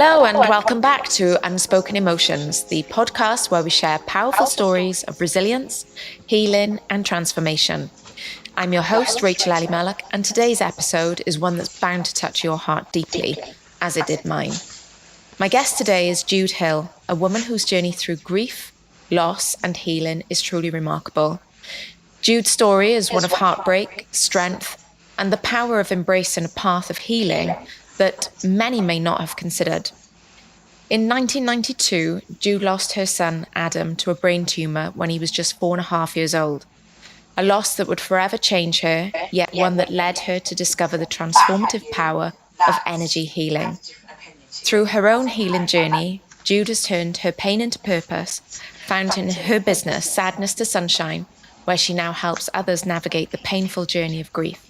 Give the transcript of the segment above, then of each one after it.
Hello, and welcome back to Unspoken Emotions, the podcast where we share powerful stories of resilience, healing, and transformation. I'm your host, Rachel Elimelech, and today's episode is one that's bound to touch your heart deeply, as it did mine. My guest today is Jude Hill, a woman whose journey through grief, loss, and healing is truly remarkable. Jude's story is one of heartbreak, strength, and the power of embracing a path of healing that many may not have considered. In 1992, Jude lost her son, Adam, to a brain tumour when he was just 4.5 years old. A loss that would forever change her, yet one that led her to discover the transformative power of energy healing. Through her own healing journey, Jude has turned her pain into purpose, found in her business Sadness to Sunshine, where she now helps others navigate the painful journey of grief.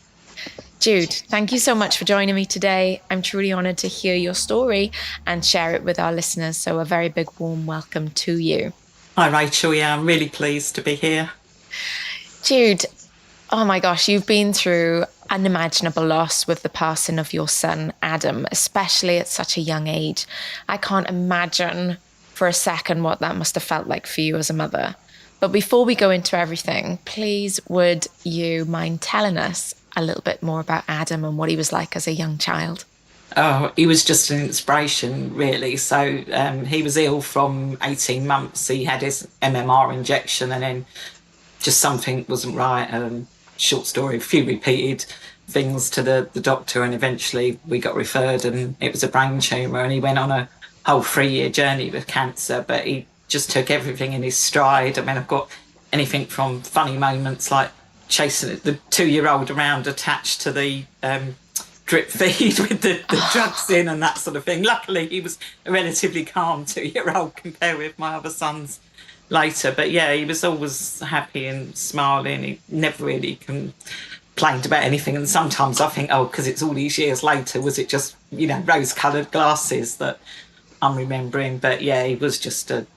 Jude, thank you so much for joining me today. I'm truly honoured to hear your story and share it with our listeners. So a very big warm welcome to you. Hi, Rachel. Yeah, I'm really pleased to be here. Jude, oh my gosh, you've been through unimaginable loss with the passing of your son, Adam, especially at such a young age. I can't imagine for a second what that must have felt like for you as a mother. But before we go into everything, please would you mind telling us a little bit more about Adam and what he was like as a young child? Oh, he was just an inspiration, really. So he was ill from 18 months. He had his MMR injection and then just something wasn't right. Short story, a few repeated things to the doctor, and eventually we got referred and it was a brain tumour, and he went on a whole 3-year journey with cancer, but he just took everything in his stride. I mean, I've got anything from funny moments like chasing the 2-year-old around attached to the drip feed with the drugs in and that sort of thing. Luckily, he was a relatively calm 2-year-old compared with my other sons later. But yeah, he was always happy and smiling. He never really complained about anything. And sometimes I think, because it's all these years later, was it just, rose-coloured glasses that I'm remembering? But yeah, he was just a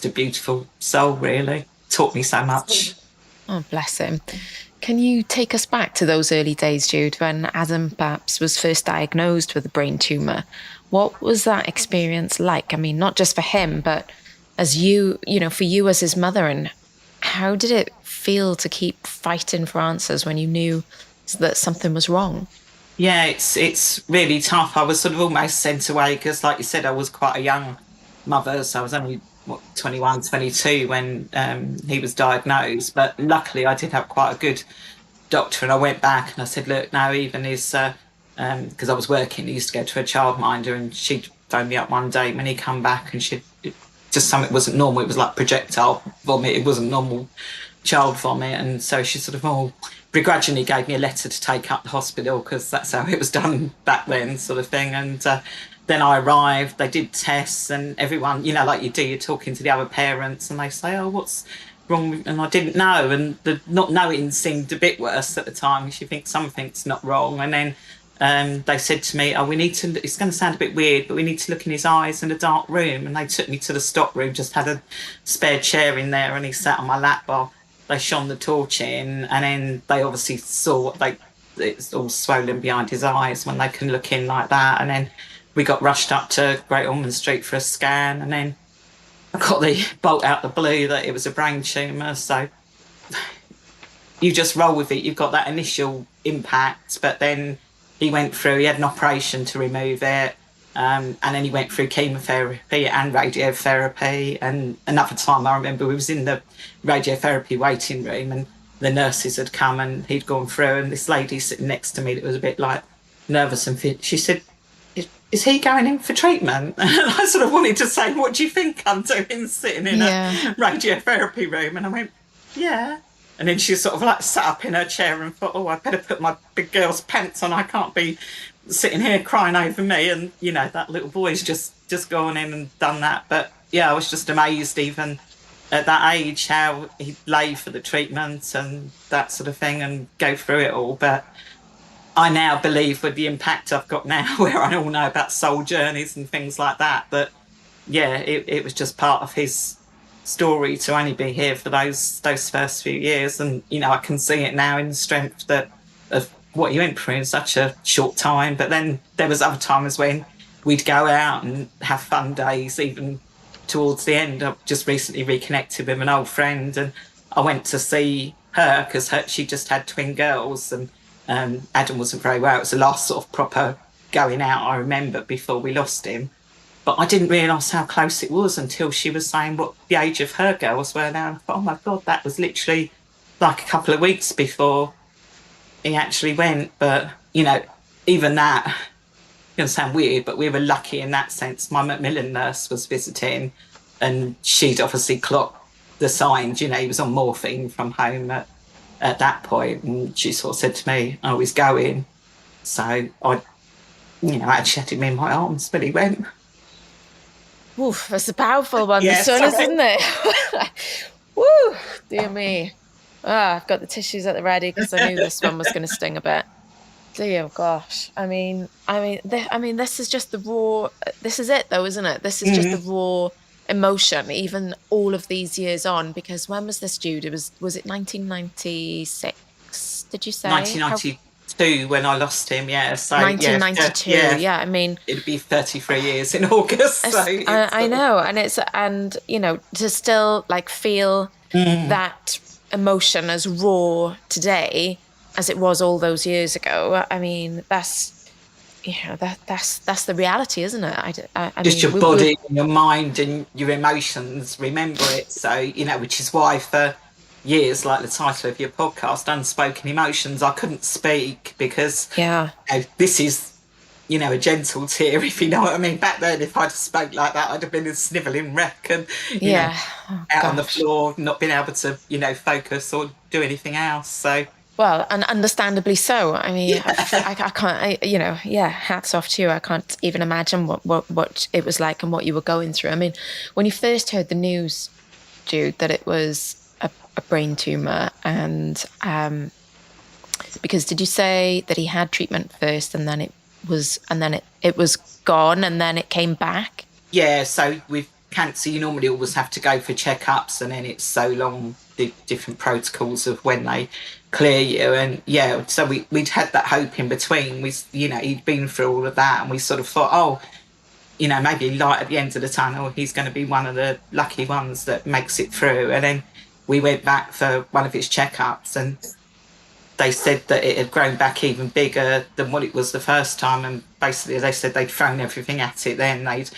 beautiful soul, really. Taught me so much. Oh, bless him. Can you take us back to those early days, Jude, when Adam perhaps was first diagnosed with a brain tumour? What was that experience like? I mean, not just for him, but as for you as his mother, and how did it feel to keep fighting for answers when you knew that something was wrong? Yeah, it's really tough. I was sort of almost sent away because, like you said, I was quite a young mother, so I was only 21, 22 when he was diagnosed. But luckily I did have quite a good doctor, and I went back and I said, look, now even his, because I was working, he used to go to a childminder, and she'd phone me up one day when he come back and just something wasn't normal. It was like projectile vomit. It wasn't normal child vomit. And so she sort of begrudgingly gave me a letter to take up the hospital, because that's how it was done back then, sort of thing. And then I arrived, they did tests, and everyone, like you do, you're talking to the other parents and they say, what's wrong? And I didn't know. And the not knowing seemed a bit worse at the time, because you think something's not wrong. And then they said to me, we need to, it's going to sound a bit weird, but we need to look in his eyes in a dark room. And they took me to the stock room, just had a spare chair in there, and he sat on my lap while they shone the torch in. And then they obviously saw it's all swollen behind his eyes when they can look in like that. And then we got rushed up to Great Ormond Street for a scan, and then I got the bolt out the blue that it was a brain tumour. So you just roll with it. You've got that initial impact, but then he had an operation to remove it, and then he went through chemotherapy and radiotherapy. And another time I remember we was in the radiotherapy waiting room, and the nurses had come and he'd gone through, and this lady sitting next to me that was a bit like nervous and fit, she said, is he going in for treatment? And I sort of wanted to say, what do you think I'm doing sitting in a radiotherapy room? And I went, yeah. And then she sort of sat up in her chair and thought, I better put my big girl's pants on. I can't be sitting here crying over me. And, that little boy's just gone in and done that. But yeah, I was just amazed even at that age how he'd lay for the treatment and that sort of thing and go through it all. But I now believe, with the impact I've got now, where I all know about soul journeys and things like that, yeah, it was just part of his story to only be here for those first few years. And, I can see it now in the strength of what he went through in such a short time. But then there was other times when we'd go out and have fun days, even towards the end. I've just recently reconnected with an old friend, and I went to see her because she just had twin girls, and Adam wasn't very well. It was the last sort of proper going out I remember before we lost him. But I didn't realise how close it was until she was saying what the age of her girls were now. And I thought, oh my God, that was literally like a couple of weeks before he actually went. But, even that, it's going to sound weird, but we were lucky in that sense. My Macmillan nurse was visiting, and she'd obviously clocked the signs. He was on morphine from home at that point, and she sort of said to me, oh, he's going. So I actually had him in my arms, but he went. Oof, that's a powerful one, Yeah, this one, sorry. isn't it? Woo, dear me. I've got the tissues at the ready because I knew this one was going to sting a bit. Dear gosh. I mean, this is just the raw. This is it, though, isn't it? This is just the raw emotion, even all of these years on. Because when was this, Jude? Was it 1996? Did you say 1992 when I lost him? Yeah, so 1992? Yeah, I mean, it'd be 33 years in August. So I know, and to still like feel that emotion as raw today as it was all those years ago. I mean, that's the reality, isn't it? I just mean, your body and your mind and your emotions remember it. So, which is why for years, like the title of your podcast, Unspoken Emotions, I couldn't speak because this is, a gentle tear, if you know what I mean. Back then, if I'd spoke like that, I'd have been a snivelling wreck and, out on the floor, not being able to, focus or do anything else. So. Well, and understandably so. I mean, I can't, hats off to you. I can't even imagine what it was like and what you were going through. I mean, when you first heard the news, Jude, that it was a brain tumour, and because did you say that he had treatment first and then it was gone and then it came back? Yeah, so with cancer, you normally always have to go for checkups, and then it's so long, the different protocols of when they clear you. And so we'd had that hope in between. He'd been through all of that, and we sort of thought, maybe light at the end of the tunnel. He's going to be one of the lucky ones that makes it through. And then we went back for one of his checkups, and they said that it had grown back even bigger than what it was the first time. And basically, they said they'd thrown everything at it. Then they'd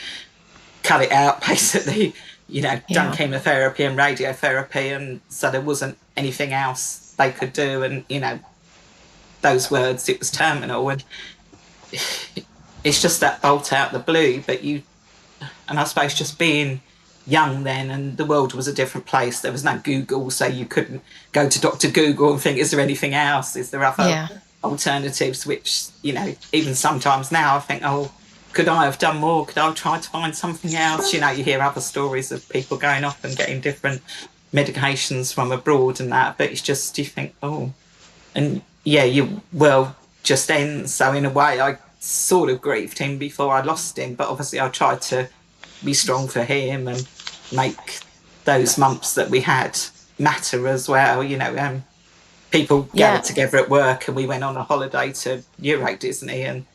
cut it out, basically, done chemotherapy and radiotherapy, and so there wasn't anything else they could do. And those words, it was terminal, and it's just that bolt out the blue. But and I suppose just being young then, and the world was a different place. There was no Google, so you couldn't go to Dr. Google and think, is there anything else? Is there other alternatives? Which, even sometimes now I think, could I have done more? Could I have tried to find something else? You hear other stories of people going off and getting different medications from abroad and that, but it's just, you think, just ends. So in a way, I sort of grieved him before I lost him, but obviously I tried to be strong for him and make those months that we had matter as well. People gathered together at work, and we went on a holiday to Euro Disney, and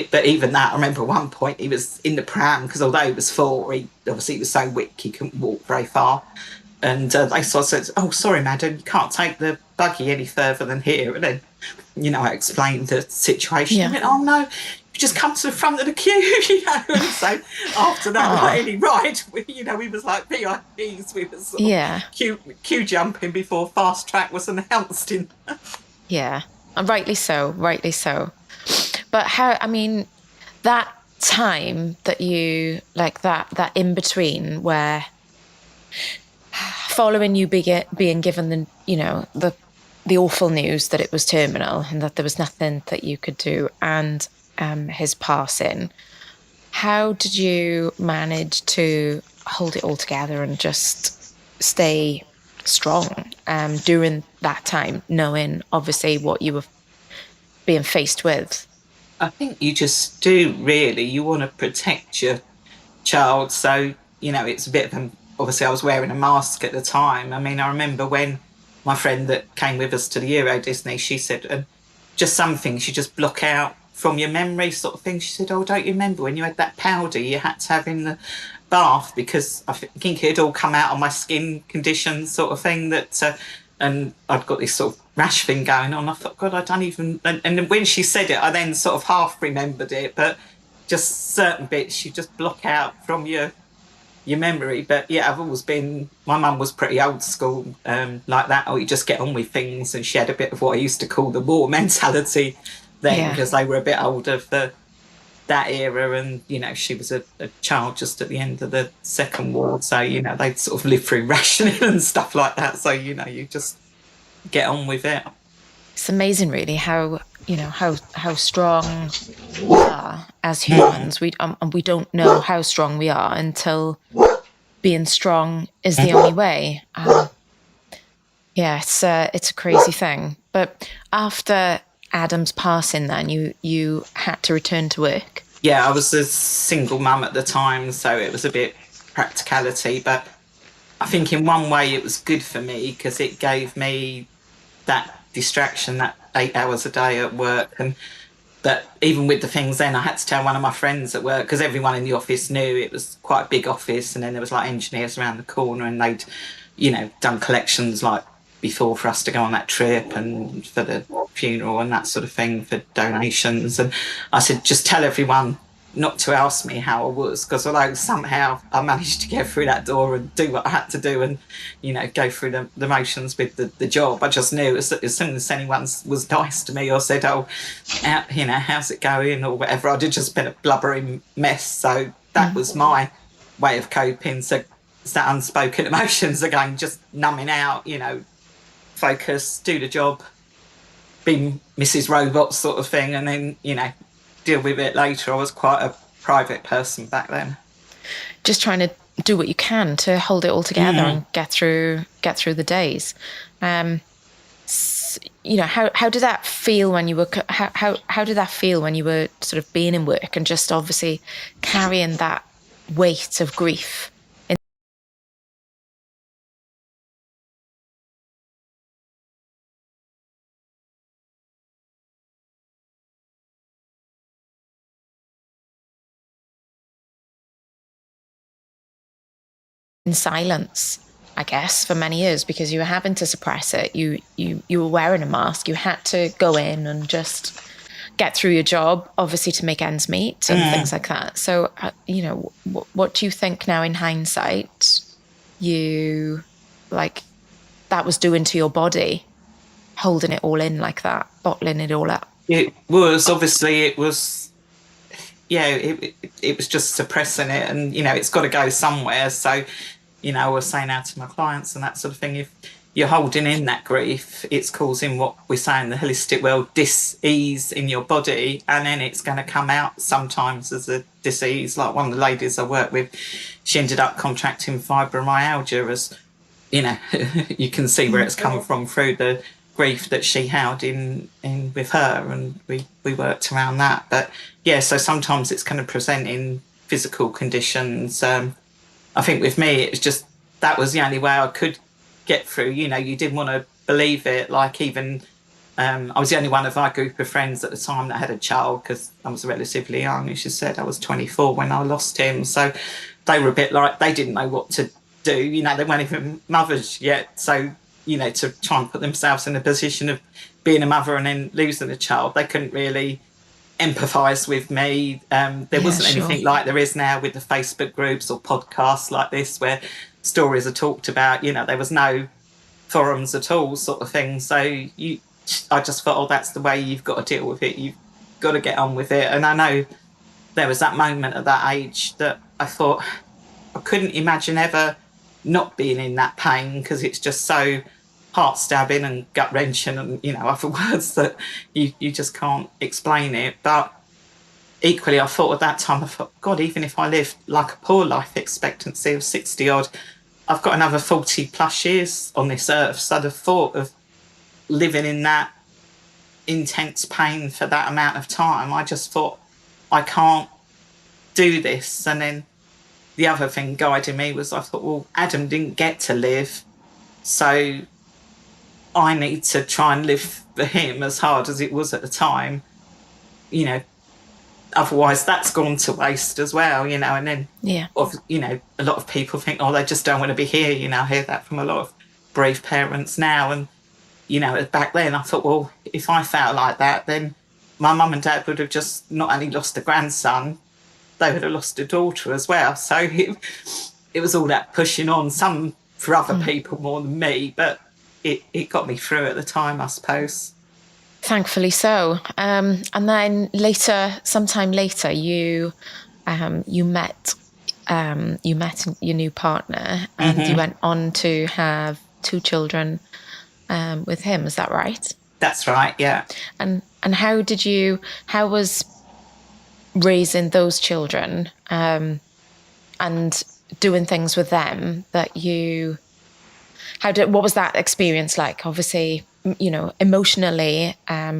but even that, I remember at one point he was in the pram because although he was 4, he was so weak he couldn't walk very far. And they sort of said, "Oh, sorry, madam, you can't take the buggy any further than here." And then, I explained the situation. I went, "Oh no, you just come to the front of the queue," And so after that, like any ride, we was like VIPs. We was sort of queue jumping before Fast Track was announced. And rightly so. But that time that you, like that in between where following you being given the awful news that it was terminal and that there was nothing that you could do, and his passing, how did you manage to hold it all together and just stay strong during that time, knowing obviously what you were being faced with? I think you just do, really. You want to protect your child. So, it's a bit of obviously I was wearing a mask at the time. I mean, I remember when my friend that came with us to the Euro Disney, she said, just some things you just block out from your memory sort of thing. She said, oh, don't you remember when you had that powder you had to have in the bath? Because I think it had all come out on my skin condition sort of thing and I'd got this sort of rash thing going on. I thought, God, I don't even, and when she said it, I then sort of half remembered it, but just certain bits you just block out from your memory. But yeah, I've always been, my mum was pretty old school, like that. Oh, you just get on with things. And she had a bit of what I used to call the war mentality then, Yeah. because they were a bit older for that era. And, she was a child just at the end of the Second War. So, they'd sort of lived through rationing and stuff like that. So, you just get on with it. It's amazing, really, how how strong we are as humans. We don't know how strong we are until being strong is the only way. Yeah, it's a crazy thing. But after Adam's passing, then you had to return to work. Yeah, I was a single mum at the time, so it was a bit practicality. But I think in one way it was good for me because it gave me that distraction, that 8 hours a day at work. And but even with the things then, I had to tell one of my friends at work because everyone in the office knew it was quite a big office, and then there was like engineers around the corner, and they'd, done collections like before for us to go on that trip and for the funeral and that sort of thing for donations. And I said, just tell everyone not to ask me how I was, because although somehow I managed to get through that door and do what I had to do and, go through the motions with the job, I just knew as soon as anyone was nice to me or said, oh, how's it going or whatever, I'd have just been a blubbering mess. So that was my way of coping. So it's that unspoken emotions again, just numbing out, focus, do the job, be Mrs. Robot sort of thing, and then, deal with it later. I was quite a private person back then. Just trying to do what you can to hold it all together and get through the days. How did that feel when you were how did that feel when you were sort of being in work and just obviously carrying that weight of grief in silence, I guess, for many years because you were having to suppress it. You were wearing a mask. You had to go in and just get through your job, obviously to make ends meet and things like that. So, what do you think now in hindsight? You like that was doing to your body, holding it all in like that, bottling it all up. It was obviously it was yeah it was just suppressing it, and it's got to go somewhere. So I was saying out to my clients and that sort of thing, if you're holding in that grief, it's causing what we say in the holistic world, dis-ease in your body, and then it's going to come out sometimes as a disease. Like one of the ladies I work with, she ended up contracting fibromyalgia, as you can see where it's come from through the grief that she held in with her, and we worked around that. But yeah, so sometimes it's kind of present in physical conditions. I think with me, it was just that was the only way I could get through. You didn't want to believe it. Like even I was the only one of my group of friends at the time that had a child because I was relatively young. As you said, I was 24 when I lost him. So they were a bit like they didn't know what to do. They weren't even mothers yet. So to try and put themselves in a position of being a mother and then losing a child, they couldn't really empathise with me. There wasn't anything like there is now with the Facebook groups or podcasts like this where stories are talked about. There was no forums at all, sort of thing. So I just thought, oh, that's the way you've got to deal with it. You've got to get on with it. And I know there was that moment at that age that I thought I couldn't imagine ever not being in that pain because it's just so heart stabbing and gut wrenching and other words that you just can't explain it. But equally, I thought at that time, I thought, God, even if I lived like a poor life expectancy of 60 odd, I've got another 40 plus years on this earth. So the thought of living in that intense pain for that amount of time, I just thought, I can't do this. And then the other thing guiding me was I thought, well, Adam didn't get to live, so I need to try and live for him as hard as it was at the time. you know, otherwise that's gone to waste as well, you know. And then, Yeah. you know, a lot of people think, oh, they just don't want to be here. You know, I hear that from a lot of bereaved parents now. And, you know, back then I thought, well, if I felt like that, then my mum and dad would have just not only lost a grandson, they would have lost a daughter as well. So it was all that pushing on, some for other people more than me, but it got me through at the time, I suppose. Thankfully so. And then later, sometime later, you met your new partner, and you went on to have 2 children with him. Is that right? That's right, yeah. And how was raising those children and doing things with them what was that experience like? Obviously, you know, emotionally,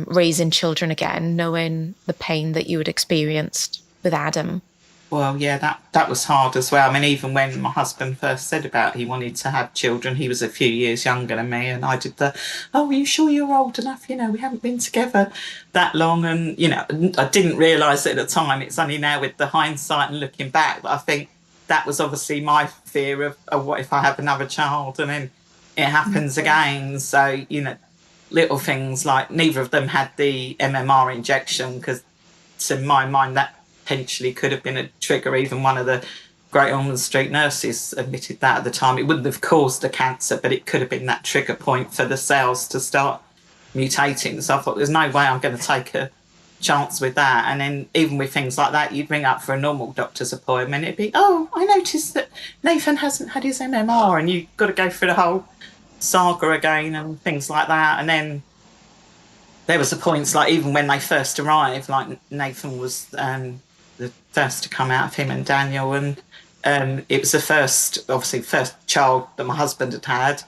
raising children again, knowing the pain that you had experienced with Adam. Well, yeah, that was hard as well. I mean, even when my husband first said about he wanted to have children, he was a few years younger than me, and I did oh, are you sure you're old enough? You know, we haven't been together that long. And, you know, I didn't realise at the time. It's only now with the hindsight and looking back that I think that was obviously my fear of what if I have another child and then it happens again. So, you know, little things like neither of them had the MMR injection, because to my mind that potentially could have been a trigger. Even one of the Great Ormond Street nurses admitted that at the time. It wouldn't have caused the cancer, but it could have been that trigger point for the cells to start mutating. So I thought, there's no way I'm going to take a chance with that. And then even with things like that, you'd ring up for a normal doctor's appointment, it'd be, oh, I noticed that Nathan hasn't had his MMR, and you've got to go through the whole saga again and things like that. And then there was the points, like even when they first arrived, like Nathan was the first to come out of him and Daniel, and it was the first child that my husband had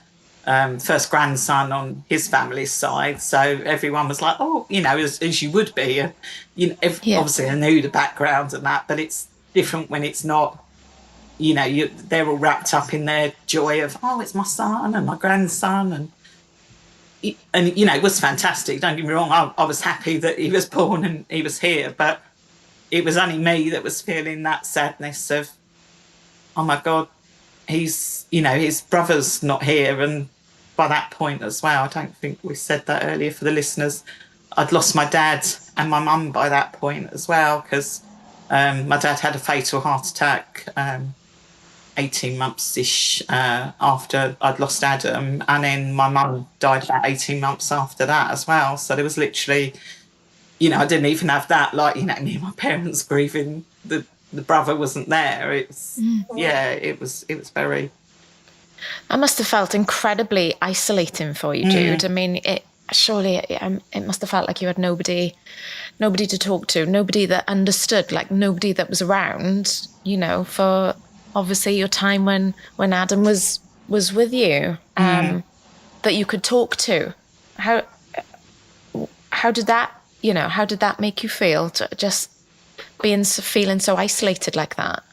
first grandson on his family's side. So everyone was like, oh, you know, as you would be. You know, obviously I knew the background and that, but it's different when it's not. You know, they're all wrapped up in their joy of, oh, it's my son and my grandson, and you know, it was fantastic. Don't get me wrong, I was happy that he was born and he was here, but it was only me that was feeling that sadness of, oh my God, he's, you know, his brother's not here. And by that point as well, I don't think we said that earlier for the listeners, I'd lost my dad and my mum by that point as well, because my dad had a fatal heart attack 18 months-ish after I'd lost Adam, and then my mum died about 18 months after that as well. So there was literally, you know, I didn't even have that, like, you know, me and my parents grieving, the brother wasn't there. It's yeah, it was very. That must have felt incredibly isolating for you, Jude. I mean, it must have felt like you had nobody to talk to, nobody that understood, like nobody that was around, you know, for obviously your time when Adam was with you, that you could talk to. How did that make you feel, just feeling so isolated like that?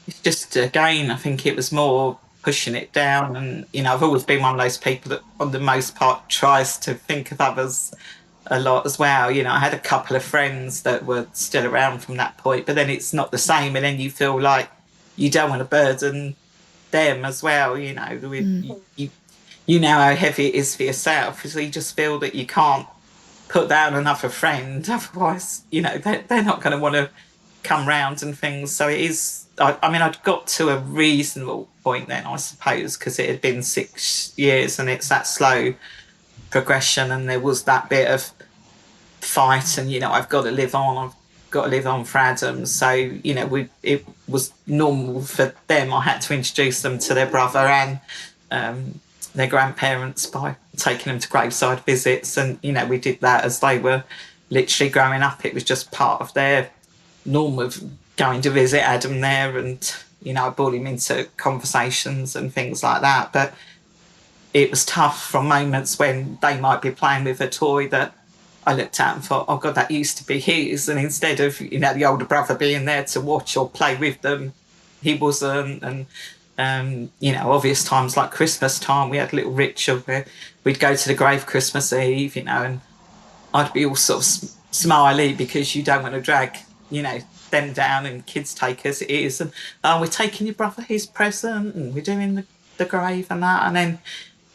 It's just, again, I think it was more pushing it down. And, you know, I've always been one of those people that on the most part tries to think of others a lot as well. You know, I had a couple of friends that were still around from that point, but then it's not the same, and then you feel like you don't want to burden them as well. You know, you know how heavy it is for yourself, so you just feel that you can't put down another friend, otherwise, you know, they're not going to want to come round and things. So it is, I mean, I'd got to a reasonable point then, I suppose, because it had been 6 years, and it's that slow progression, and there was that bit of fight, and, you know, I've got to live on for Adam. So, you know, it was normal for them. I had to introduce them to their brother and their grandparents by taking them to graveside visits, and, you know, we did that as they were literally growing up. It was just part of their norm of going to visit Adam there, and, you know, I brought him into conversations and things like that. But it was tough from moments when they might be playing with a toy that I looked at and thought, oh God, that used to be his. And instead of, you know, the older brother being there to watch or play with them, he wasn't. And, you know, obvious times like Christmas time, we had a little ritual where we'd go to the grave Christmas Eve, you know, and I'd be all sort of smiley because you don't want to drag, them down, and kids take us, it is, and we're taking your brother his present, and we're doing the grave and that. And then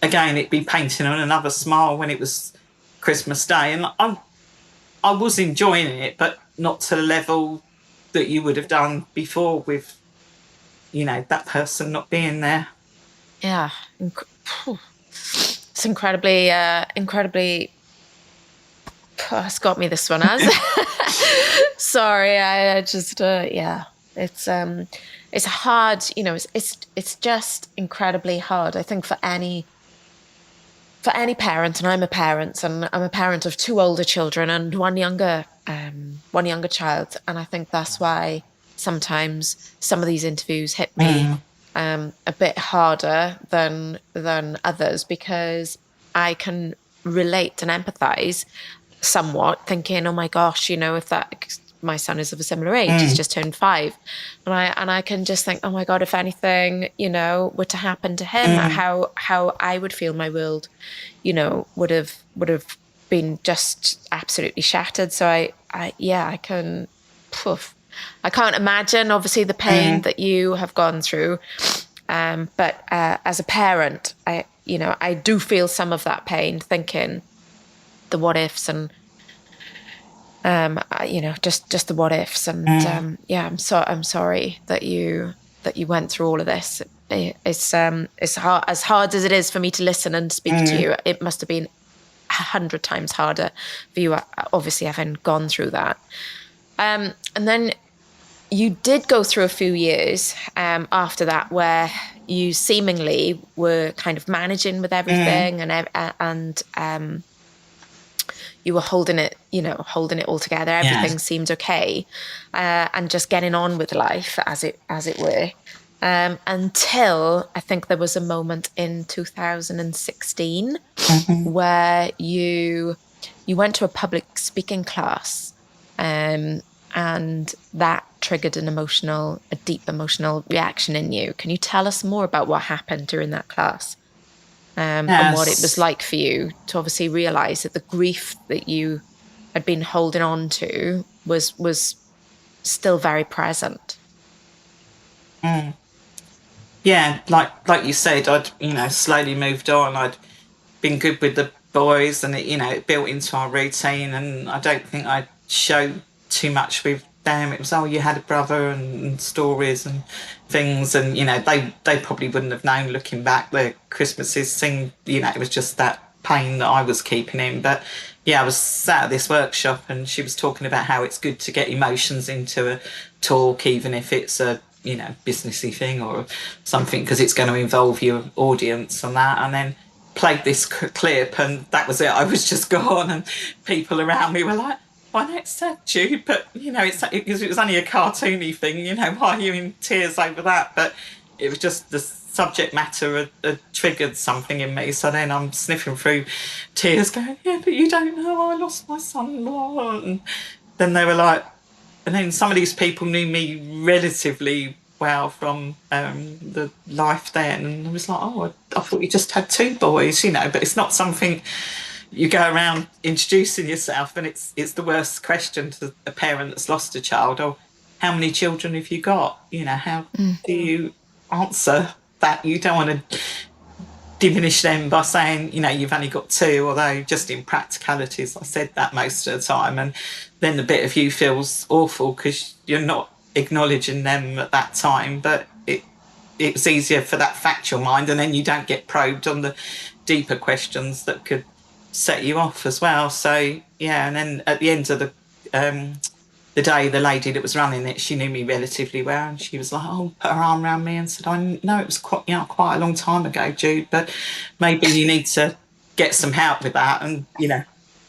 again, it'd be painting on another smile when it was Christmas Day. And I was enjoying it, but not to the level that you would have done before with, that person not being there. Yeah. It's incredibly, it's got me, this one has. Sorry, I just, yeah, it's hard, it's just incredibly hard, I think, for any parent. And I'm a parent, and I'm a parent of two older children and one younger child. And I think that's why sometimes some of these interviews hit me a bit harder than others, because I can relate and empathize somewhat, thinking, oh my gosh, if that, my son is of a similar age, he's just turned 5, and I can just think, oh my God, if anything, were to happen to him, how I would feel my world, would have been just absolutely shattered. So I can, I can't imagine, obviously, the pain that you have gone through, but as a parent, I do feel some of that pain, thinking the what ifs, and just the what ifs. And I'm sorry that you went through all of this. It's hard, as hard as it is for me to listen and speak to you. It must have been 100 times harder for you, obviously, having gone through that. And then you did go through a few years after that, where you seemingly were kind of managing with everything, and you were holding it all together. Everything seemed okay, and just getting on with life as it were. Until I think there was a moment in 2016 where you went to a public speaking class, and that triggered a deep emotional reaction in you. Can you tell us more about what happened during that class? And what it was like for you to obviously realize that the grief that you had been holding on to was still very present. Yeah, like you said, I'd slowly moved on. I'd been good with the boys, and it built into our routine. And I don't think I'd show too much with them. It was, oh, you had a brother, and stories and things, and they probably wouldn't have known, looking back. Their Christmases seemed, it was just that pain that I was keeping in. But yeah, I was sat at this workshop, and she was talking about how it's good to get emotions into a talk, even if it's a businessy thing or something, because it's going to involve your audience and that. And then played this clip, and that was it. I was just gone, and people around me were like, why not, sad, Jude? But it was only a cartoony thing. Why are you in tears over that? But it was just the subject matter had triggered something in me. So then I'm sniffing through tears, going, yeah, but you don't know, I lost my son-in-law. And then they were like, and then some of these people knew me relatively well from the life then, and I was like, oh, I thought you just had 2 boys, but it's not something you go around introducing yourself. And it's the worst question to a parent that's lost a child. Oh, how many children have you got? How do you answer that? You don't want to diminish them by saying, you've only got 2, although just in practicalities, I said that most of the time. And then the bit of you feels awful because you're not acknowledging them at that time. But it was easier for that factual mind, and then you don't get probed on the deeper questions that could set you off as well. So yeah, and then at the end of the day, the lady that was running it, she knew me relatively well, and she was like, oh, put her arm around me and said, I know it was quite a long time ago, Jude, but maybe you need to get some help with that. And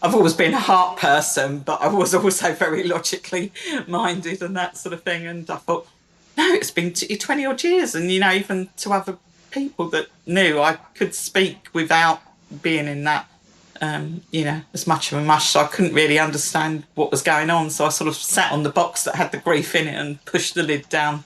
I've always been a heart person, but I was also very logically minded and that sort of thing. And I thought, no, it's been 20 odd years, and even to other people that knew, I could speak without being in that as much of a mush. So I couldn't really understand what was going on. So I sort of sat on the box that had the grief in it and pushed the lid down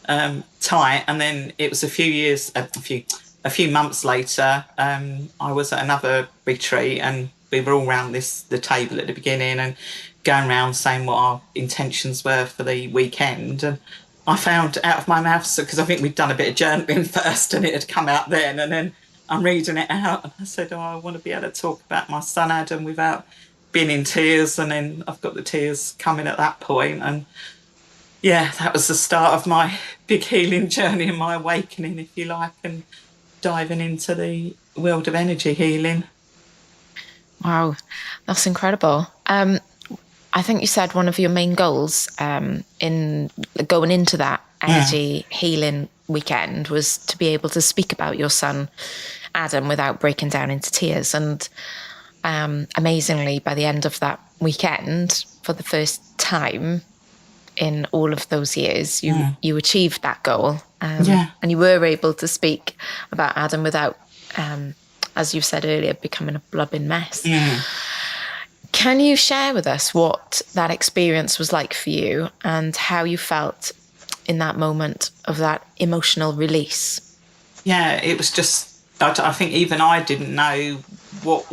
tight. And then it was a few months later, I was at another retreat, and we were all around the table at the beginning, and going around saying what our intentions were for the weekend. And I found out of my mouth, because I think we'd done a bit of journaling first and it had come out then. And then I'm reading it out and I said, I want to be able to talk about my son Adam without being in tears. And then I've got the tears coming at that point. And yeah, that was the start of my big healing journey and my awakening, if you like, and diving into the world of energy healing. Wow, that's incredible. I think you said one of your main goals in going into that energy healing weekend was to be able to speak about your son, Adam, without breaking down into tears. And amazingly, by the end of that weekend, for the first time in all of those years, you achieved that goal. And you were able to speak about Adam without, as you said earlier, becoming a blubbing mess. Can you share with us what that experience was like for you and how you felt in that moment of that emotional release? Yeah, it was just, I think even I didn't know what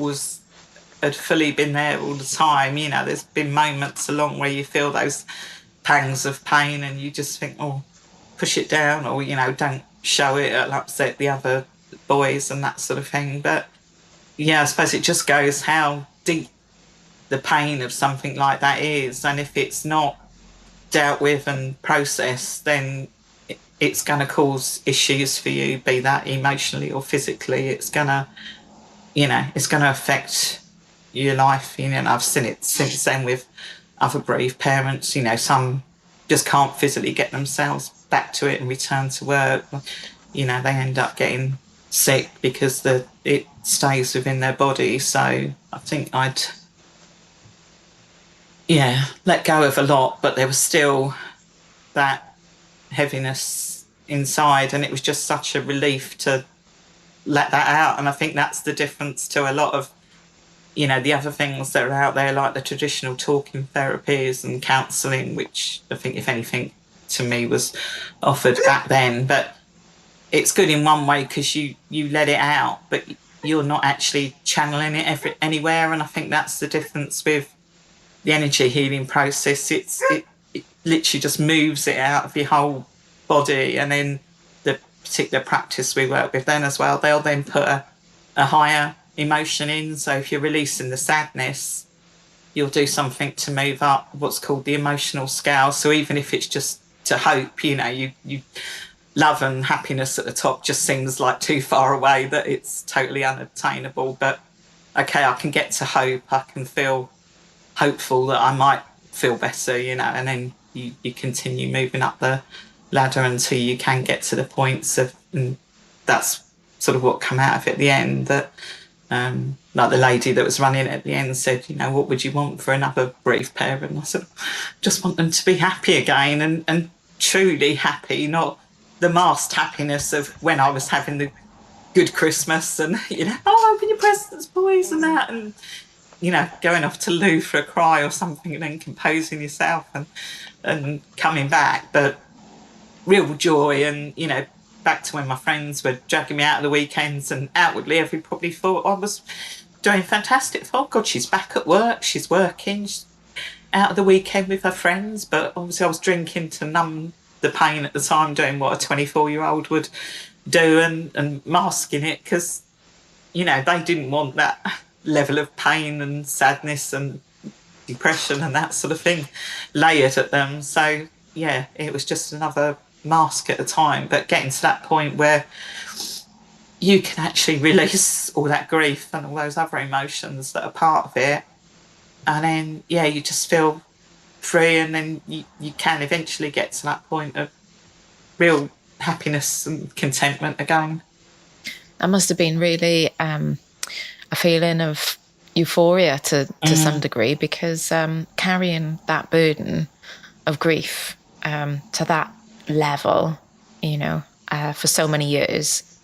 had fully been there all the time. You know, there's been moments along where you feel those pangs of pain and you just think, oh, push it down, or, you know, don't show it, it'll upset the other boys and that sort of thing. But yeah, I suppose it just goes how deep the pain of something like that is. And if it's not dealt with and processed, then it's going to cause issues for you, be that emotionally or physically. It's going to, you know, it's going to affect your life. You know, and I've seen it since then with other bereaved parents. You know, some just can't physically get themselves back to it and return to work. You know, they end up getting sick because it stays within their body. So I think I'd let go of a lot, but there was still that heaviness inside, and it was just such a relief to let that out. And I think that's the difference to a lot of, you know, the other things that are out there, like the traditional talking therapies and counselling, which I think, if anything, to me was offered back then. But it's good in one way because you let it out, but you're not actually channeling it anywhere. And I think that's the difference with the energy healing process. It literally just moves it out of your whole body. And then the particular practice we work with then as well, they'll then put a higher emotion in. So if you're releasing the sadness, you'll do something to move up what's called the emotional scale. So even if it's just to hope, you know, you love and happiness at the top just seems like too far away, that it's totally unattainable. But okay, I can get to hope, I can feel hopeful that I might feel better, you know, and then you continue moving up the ladder until you can get to the points of, and that's sort of what come out of it at the end, that like the lady that was running it at the end said, you know, what would you want for another bereaved parent? And I said, just want them to be happy again, and truly happy, not the masked happiness of when I was having the good Christmas and, you know, oh, open your presents, boys, and that, and, you know, going off to loo for a cry or something and then composing yourself and coming back. But real joy, and, you know, back to when my friends were dragging me out of the weekends, and outwardly everybody probably thought I was doing fantastic. Oh God, she's back at work, she's working, she's out of the weekend with her friends. But obviously I was drinking to numb the pain at the time, doing what a 24-year-old would do, and masking it because, you know, they didn't want that level of pain and sadness and depression and that sort of thing layered at them. So yeah, it was just another mask at the time. But getting to that point where you can actually release all that grief and all those other emotions that are part of it, and then you just feel free, and then you can eventually get to that point of real happiness and contentment again. That must have been really a feeling of euphoria to some degree, because carrying that burden of grief to that level, you know, for so many years,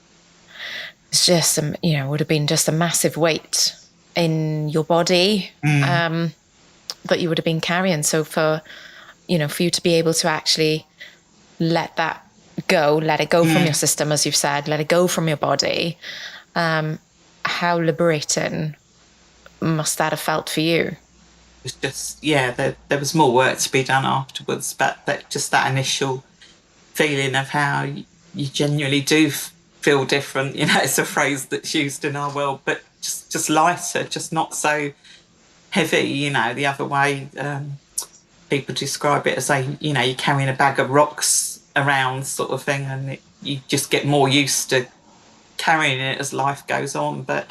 it's just, you know, would have been just a massive weight in your body that you would have been carrying. So for you to be able to actually let that go, let it go from your system, as you've said, let it go from your body, how liberating must that have felt for you? was just, there was more work to be done afterwards, but that initial feeling of how you genuinely do feel different. It's a phrase that's used in our world, but just lighter, just not so heavy. The other way people describe it as you're carrying a bag of rocks around, sort of thing, and you just get more used to carrying it as life goes on. But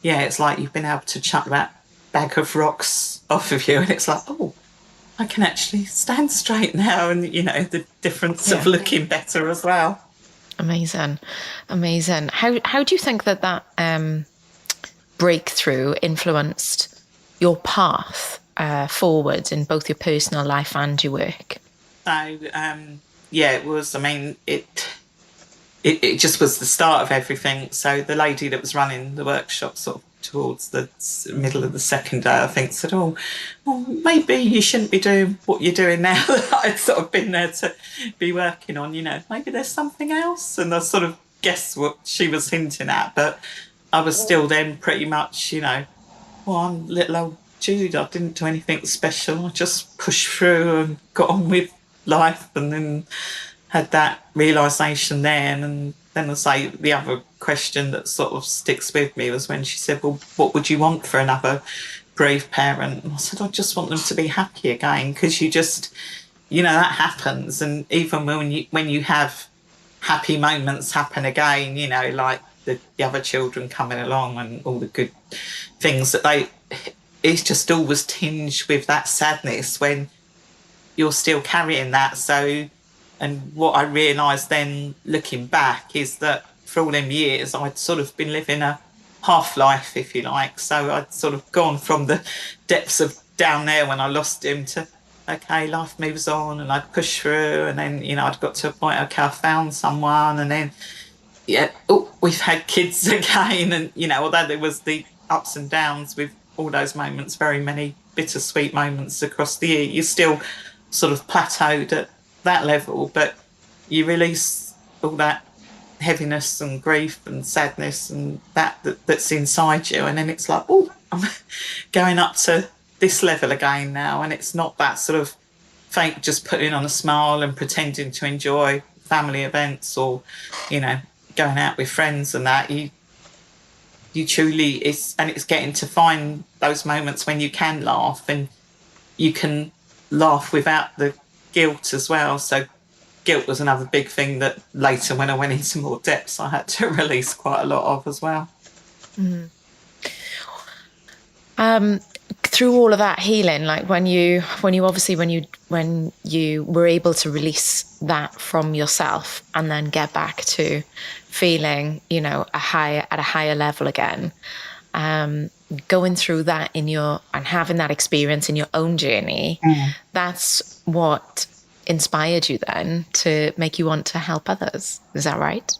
yeah, it's like you've been able to chuck that bag of rocks off of you, and it's like, oh, I can actually stand straight now, and the difference of looking better as well. Amazing. How do you think that breakthrough influenced your path forward in both your personal life and your work? So it was. I mean, it just was the start of everything. So the lady that was running the workshop, sort of towards the middle of the second day, I think, said, "Oh, well, maybe you shouldn't be doing what you're doing now." That I'd sort of been there to be working on. Maybe there's something else. And I sort of guessed what she was hinting at, but I was still then pretty much, well, I'm little old Jude. I didn't do anything special. I just pushed through and got on with life, and then had that realisation then. And then I say the other question that sort of sticks with me was when she said, "Well, what would you want for another bereaved parent?" And I said, "I just want them to be happy again," because you just, that happens. And even when you have happy moments happen again, like the other children coming along and all the good things it's just always tinged with that sadness when you're still carrying that. So, and what I realised then looking back is that for all them years I'd sort of been living a half life, if you like. So I'd sort of gone from the depths of down there when I lost him to, okay, life moves on, and I'd push through, and then I'd got to a point, okay, I found someone, and then we've had kids again, and although there was the ups and downs with all those moments, very many bittersweet moments across the year, you still sort of plateaued at that level, but you release all that heaviness and grief and sadness and that's inside you, and then it's like, oh, I'm going up to this level again now. And it's not that sort of fake just putting on a smile and pretending to enjoy family events or going out with friends and that. You truly, it's getting to find those moments when you can laugh, and you can laugh without the guilt as well. So guilt was another big thing that later, when I went into more depths, I had to release quite a lot of as well. Through all of that healing, like when you were able to release that from yourself and then get back to feeling, at a higher level again, going through that and having that experience in your own journey, that's what inspired you then to make you want to help others. Is that right?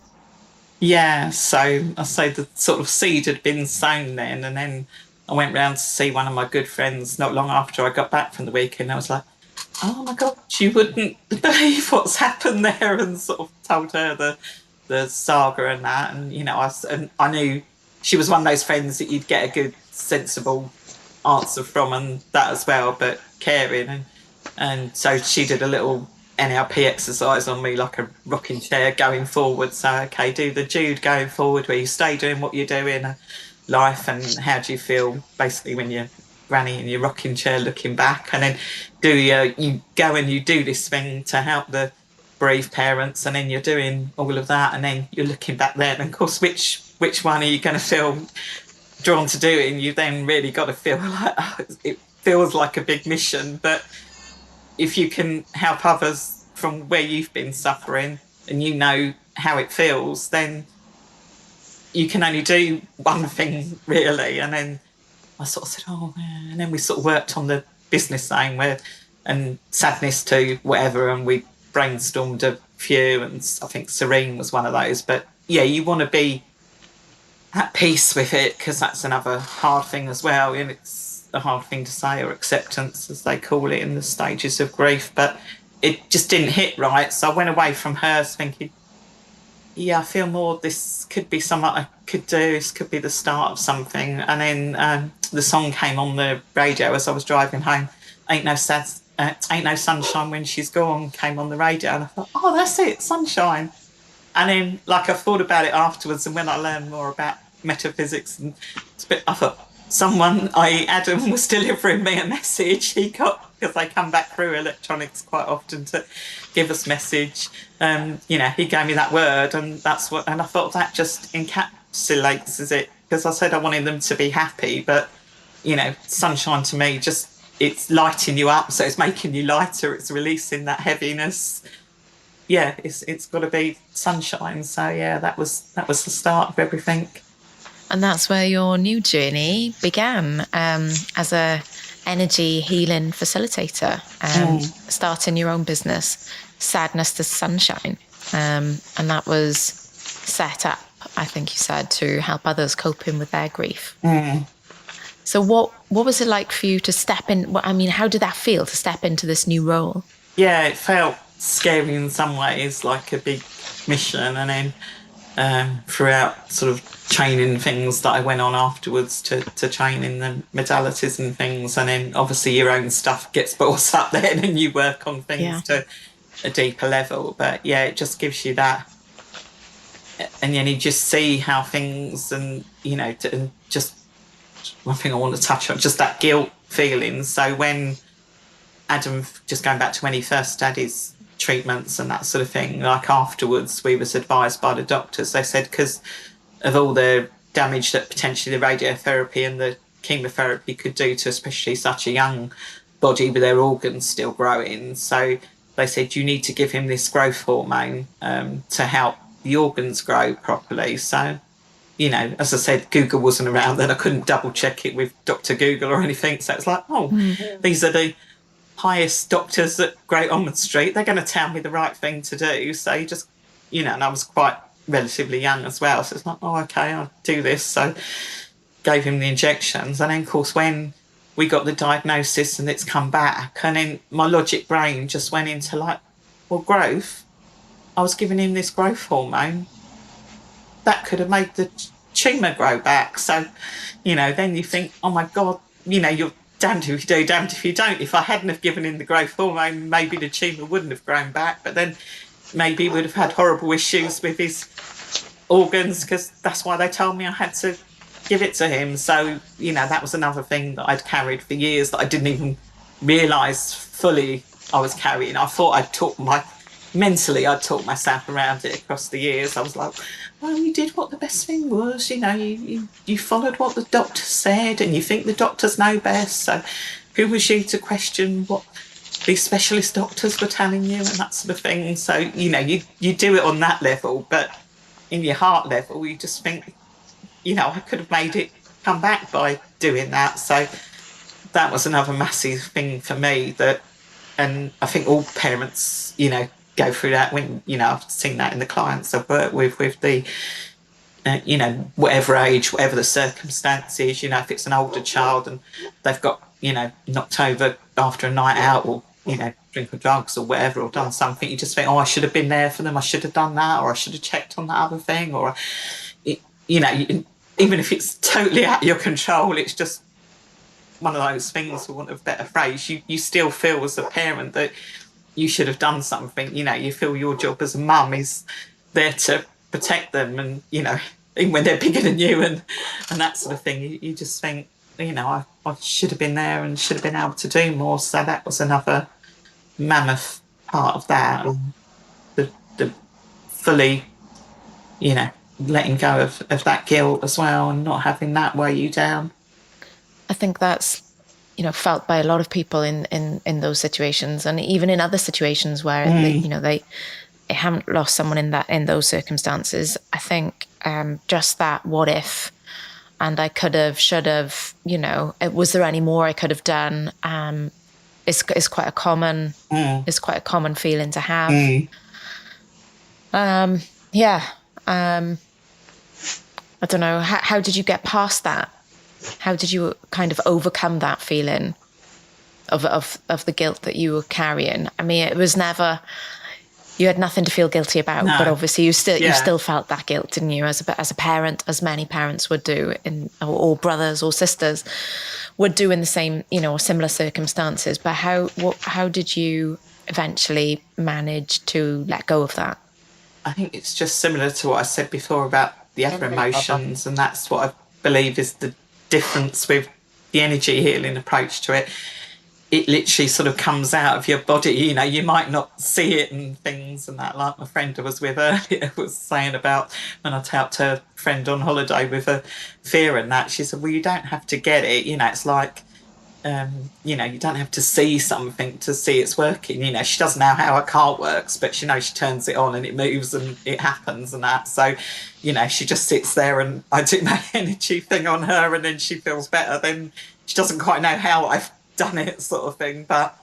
Yeah, so I say the sort of seed had been sown then, and then I went round to see one of my good friends not long after I got back from the weekend. I was like, oh my God, you wouldn't believe what's happened there, and sort of told her the saga and that. And I knew she was one of those friends that you'd get a good, sensible answer from, and that as well, but caring. And so she did a little NLP exercise on me, like a rocking chair going forward. So, okay, do the Jude going forward, where you stay doing what you're doing, life, and how do you feel basically when you're granny in your rocking chair looking back, and then you go and you do this thing to help the bereaved parents, and then you're doing all of that, and then you're looking back there, and of course which one are you going to feel drawn to do it? And you then really got to feel like, it feels like a big mission. But if you can help others from where you've been suffering and how it feels, then you can only do one thing really. And then I sort of said, oh man, and then we sort of worked on the business name and sadness to whatever, and we brainstormed a few, and I think Serene was one of those. But yeah, you want to be at peace with it, because that's another hard thing as well, and it's a hard thing to say, or acceptance as they call it in the stages of grief. But it just didn't hit right, so I went away from her thinking, I feel more this could be something I could do. This could be the start of something. And then the song came on the radio as I was driving home. Ain't no sunshine when she's gone came on the radio, and I thought, oh, that's it, sunshine. And then, like, I thought about it afterwards, and when I learned more about metaphysics, and I thought someone, i.e. Adam, was delivering me a message. Because they come back through electronics quite often to give us message. He gave me that word, and and I thought that just encapsulates it, because I said I wanted them to be happy, but, sunshine to me, just, it's lighting you up, so it's making you lighter, it's releasing that heaviness. Yeah, it's got to be sunshine. So yeah, that was the start of everything. And that's where your new journey began, as a energy healing facilitator, starting your own business, Sadness to Sunshine, and that was set up, I think you said, to help others coping with their grief. So what was it like for you to step in? I mean, how did that feel to step into this new role? Yeah, it felt scary in some ways, like a big mission, and then throughout sort of training things that I went on afterwards to train in the modalities and things, and then obviously your own stuff gets brought up then and you work on things to a deeper level. But yeah, it just gives you that, and then you just see how things, and and just one thing I want to touch on, just that guilt feeling. So when Adam, just going back to when he first had his treatments and that sort of thing, like afterwards we was advised by the doctors, they said, because of all the damage that potentially the radiotherapy and the chemotherapy could do to especially such a young body with their organs still growing, so they said you need to give him this growth hormone to help the organs grow properly. So as I said, Google wasn't around then, I couldn't double check it with Dr. Google or anything, so it's like, these are the highest doctors at Great Ormond Street, they're going to tell me the right thing to do. So you just, and I was quite relatively young as well, so it's like, okay, I'll do this. So gave him the injections, and then of course when we got the diagnosis and it's come back, and then my logic brain just went into like, well, growth, I was giving him this growth hormone that could have made the tumour grow back. So then you think, oh my God, you're damned if you do, damned if you don't. If I hadn't have given him the growth hormone, maybe the tumour wouldn't have grown back, but then maybe he would have had horrible issues with his organs, because that's why they told me I had to give it to him. So, that was another thing that I'd carried for years that I didn't even realise fully I was carrying. I thought I'd taught myself around it across the years. I was like, well, you did what the best thing was, you followed what the doctor said, and you think the doctors know best, so who was you to question what these specialist doctors were telling you and that sort of thing. So you do it on that level, but in your heart level you just think, I could have made it come back by doing that. So that was another massive thing for me, and I think all parents go through that when, I've seen that in the clients I've worked with the, whatever age, whatever the circumstances, if it's an older child and they've got, knocked over after a night out, or, drinking drugs or whatever, or done something, you just think, I should have been there for them, I should have done that, or I should have checked on that other thing, or, even if it's totally out of your control, it's just one of those things, for want of a better phrase, you still feel as a parent that you should have done something. You feel your job as a mum is there to protect them, and even when they're bigger than you and that sort of thing, you just think, I should have been there and should have been able to do more. So that was another mammoth part of that, the fully letting go of that guilt as well, and not having that weigh you down. I think that's felt by a lot of people in those situations, and even in other situations where they haven't lost someone in those circumstances. I think just that what if, and I could have, should have, was there any more I could have done? Is quite a common feeling to have. I don't know. How did you get past that? How did you kind of overcome that feeling of the guilt that you were carrying? I mean, it was never, You had nothing to feel guilty about, No. but obviously you Yeah. still felt that guilt, didn't you? As a parent, as many parents would do, or brothers or sisters would do in the same, or similar circumstances. But how did you eventually manage to let go of that? I think it's just similar to what I said before about the other emotions, and that's what I believe is the difference with the energy healing approach to it. It literally sort of comes out of your body. You might not see it and things and that. Like my friend I was with earlier was saying about when I helped her friend on holiday with a fear and that. She said, "Well, you don't have to get it. It's like." You don't have to see something to see it's working. She doesn't know how a car works, but she knows she turns it on and it moves and it happens and that. So, she just sits there and I do my energy thing on her and then she feels better. Then she doesn't quite know how I've done it, sort of thing. But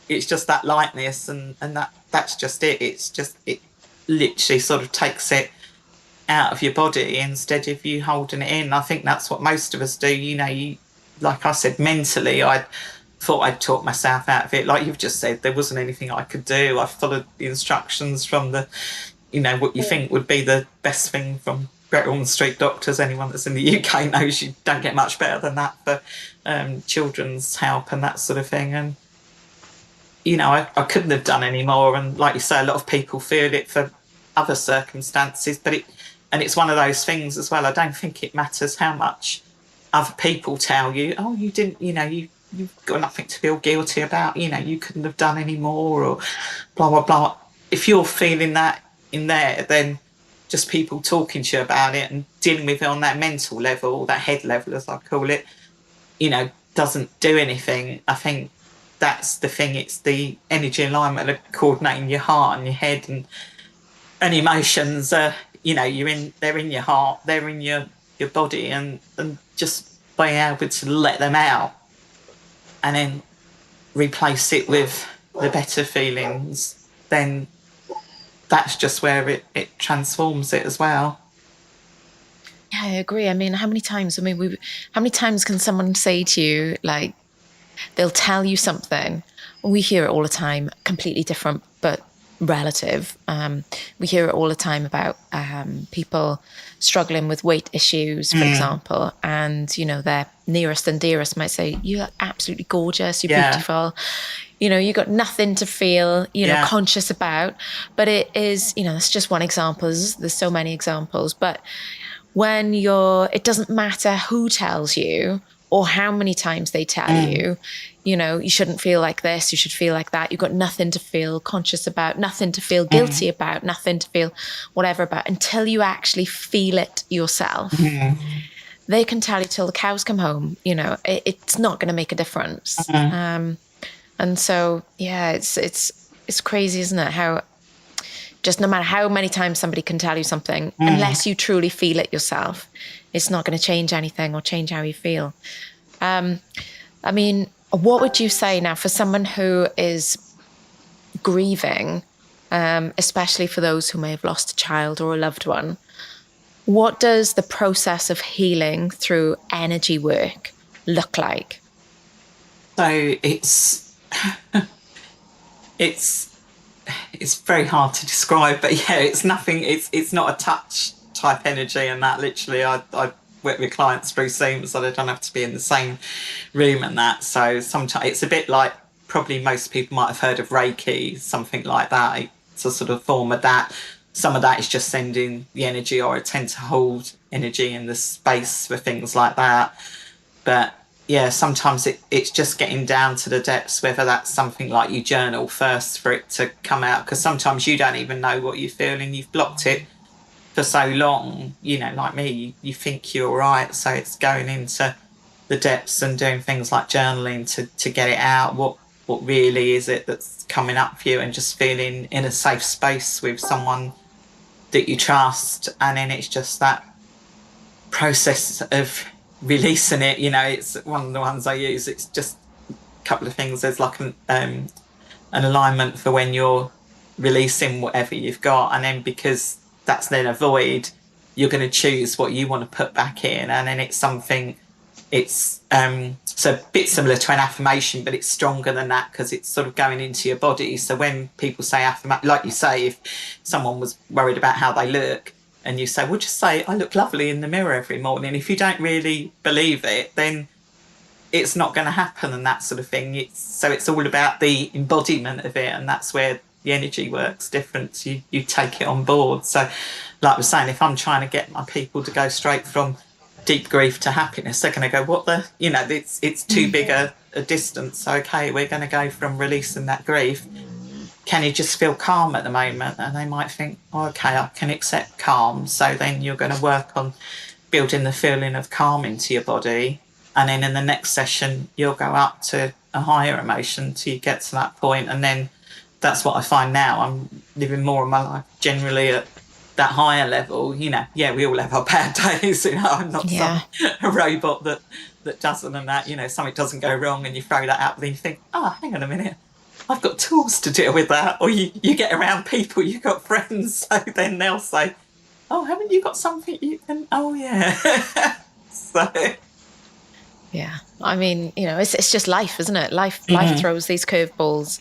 it's just that lightness and that's just it. It's just, it literally sort of takes it out of your body instead of you holding it in. I think that's what most of us do. Like I said, mentally, I thought I'd talk myself out of it. Like you've just said, there wasn't anything I could do. I followed the instructions from what you think would be the best thing from Great Ormond Street doctors. Anyone that's in the UK knows you don't get much better than that for children's help and that sort of thing. And, I couldn't have done any more. And like you say, a lot of people feel it for other circumstances, but it's one of those things as well. I don't think it matters how much other people tell you, oh, you didn't, you've got nothing to feel guilty about, you couldn't have done any more or blah, blah, blah. If you're feeling that in there, then just people talking to you about it and dealing with it on that mental level, that head level, as I call it, doesn't do anything. I think that's the thing. It's the energy alignment of coordinating your heart and your head and emotions. They're in your heart, they're in your body, and just being able to let them out and then replace it with the better feelings, then that's just where it transforms it as well. Yeah, I agree. I mean, how many times can someone say to you, like, they'll tell you something? We hear it all the time, completely different, but relative. We hear it all the time about people struggling with weight issues, for example, and their nearest and dearest might say, "You're absolutely gorgeous, you're beautiful, you got nothing to feel conscious about." But it is, that's just one example. There's so many examples. But when it doesn't matter who tells you or how many times they tell you, you shouldn't feel like this, you should feel like that. You've got nothing to feel conscious about, nothing to feel guilty about, nothing to feel whatever about until you actually feel it yourself. They can tell you till the cows come home, it's not going to make a difference. And so, yeah, it's crazy, isn't it? How just no matter how many times somebody can tell you something, unless you truly feel it yourself, it's not going to change anything or change how you feel. I mean, what would you say now for someone who is grieving, especially for those who may have lost a child or a loved one? What does the process of healing through energy work look like? So it's very hard to describe, but yeah, it's nothing. It's not a touch type energy, and that literally I work with clients through Zoom, so they don't have to be in the same room and that. So sometimes it's a bit like, probably most people might have heard of Reiki, something like that. It's a sort of form of that. Some of that is just sending the energy, or I tend to hold energy in the space for things like that. But yeah, sometimes it's just getting down to the depths, whether that's something like you journal first for it to come out, because sometimes you don't even know what you feel and you've blocked it for so long. Like me, you think you're all right, so it's going into the depths and doing things like journaling to get it out. What really is it that's coming up for you, and just feeling in a safe space with someone that you trust. And then it's just that process of releasing it. It's one of the ones I use. It's just a couple of things. There's like an alignment for when you're releasing whatever you've got, and then because that's then a void, you're going to choose what you want to put back in. And then it's something, it's So a bit similar to an affirmation, but it's stronger than that because it's sort of going into your body. So when people say affirmation, like you say, if someone was worried about how they look and you say, well, just say, I look lovely in the mirror every morning. If you don't really believe it, then it's not going to happen and that sort of thing. So it's all about the embodiment of it, and that's where the energy works different. You take it on board. So like I was saying, if I'm trying to get my people to go straight from deep grief to happiness, they're going to go, what the, it's too big a distance. So, okay, we're going to go from releasing that grief. Can you just feel calm at the moment? And they might think, oh, okay, I can accept calm. So then you're going to work on building the feeling of calm into your body. And then in the next session, you'll go up to a higher emotion till you get to that point. And then that's what I find now. I'm living more of my life generally at that higher level. Yeah, we all have our bad days. I'm not some robot that doesn't, and that, something doesn't go wrong and you throw that out, but then you think, oh, hang on a minute, I've got tools to deal with that. Or you get around people, you've got friends, so then they'll say, oh, haven't you got something you can, oh yeah. So yeah, I mean, it's just life, isn't it? Life throws these curveballs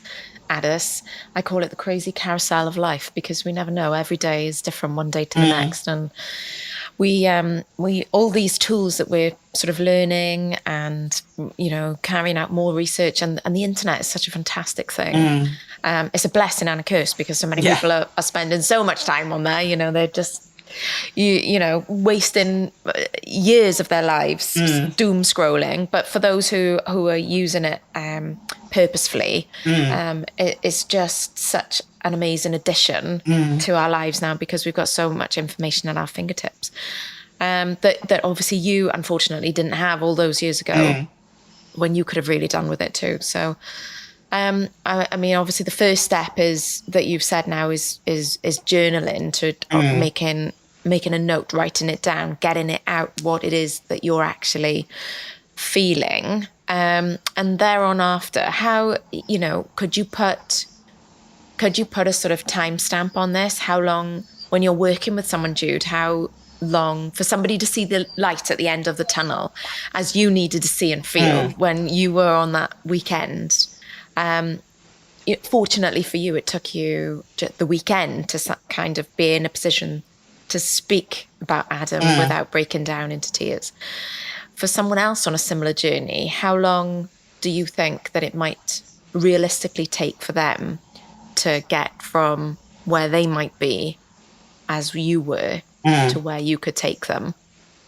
at us. I call it the crazy carousel of life because we never know. Every day is different, one day to the next, and we all these tools that we're sort of learning and carrying out more research, and the internet is such a fantastic thing. It's a blessing and a curse because so many people are spending so much time on there. They're just wasting years of their lives doom scrolling. But for those who are using it purposefully, it's just such an amazing addition to our lives now because we've got so much information at our fingertips that obviously you unfortunately didn't have all those years ago when you could have really done with it too. So I mean, obviously the first step is that you've said now is journaling, to making a note, writing it down, getting it out, what it is that you're actually feeling. And thereon after, how, could you put a sort of timestamp on this? How long, when you're working with someone, Jude, how long for somebody to see the light at the end of the tunnel as you needed to see and feel when you were on that weekend? Fortunately for you, it took you the weekend to kind of be in a position to speak about Adam without breaking down into tears. For someone else on a similar journey, how long do you think that it might realistically take for them to get from where they might be as you were to where you could take them?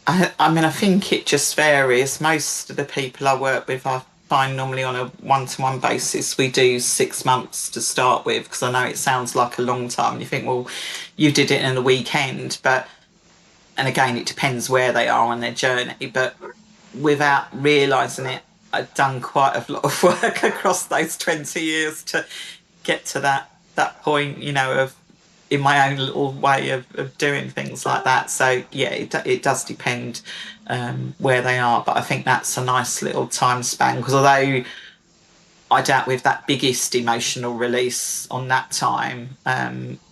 I mean, I think it just varies. Most of the people I work with, I find normally on a one-to-one basis, we do 6 months to start with, because I know it sounds like a long time. You think, well, you did it in a weekend, and again, it depends where they are on their journey, but without realising it, I've done quite a lot of work across those 20 years to get to that point, of in my own little way of doing things like that. So yeah, it does depend where they are, but I think that's a nice little time span, because although I dealt with that biggest emotional release on that time,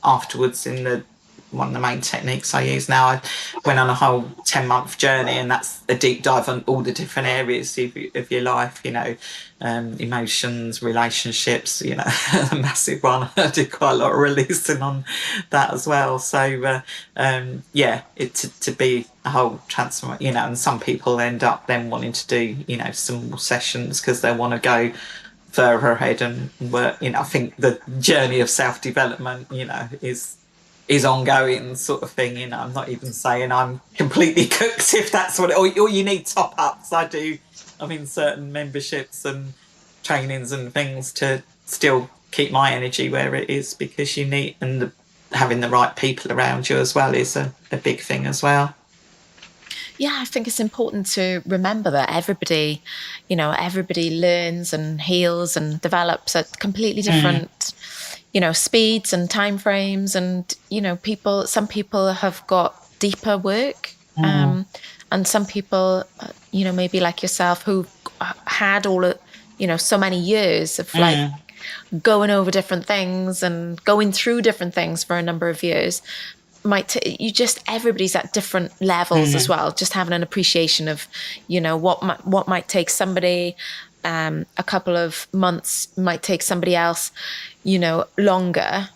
afterwards in one of the main techniques I use now, I went on a whole 10-month journey, and that's a deep dive on all the different areas of your life, emotions, relationships, a massive one. I did quite a lot of releasing on that as well. So to be a whole transformation, and some people end up then wanting to do, some more sessions because they want to go further ahead and work. I think the journey of self-development, is ongoing sort of thing. I'm not even saying I'm completely cooked, if that's what or you need top ups. I'm in certain memberships and trainings and things to still keep my energy where it is, because you need, and having the right people around you as well is a big thing as well. Yeah, I think it's important to remember that everybody learns and heals and develops at completely different speeds and timeframes, and some people have got deeper work, and some people maybe like yourself, who had all of so many years of like going over different things and going through different things for a number of years, everybody's at different levels as well. Just having an appreciation of, what might take somebody a couple of months, might take somebody else, longer.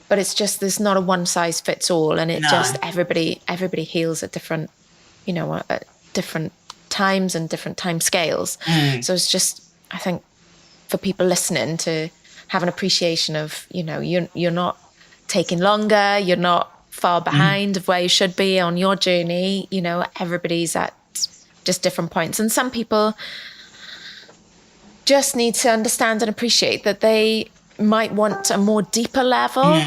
But it's just, there's not a one size fits all, and everybody heals at different, at different times and different time scales. So it's just, I think, for people listening to have an appreciation of, you're not taking longer, you're not far behind of where you should be on your journey. Everybody's at just different points, and some people just need to understand and appreciate that they might want a more deeper level,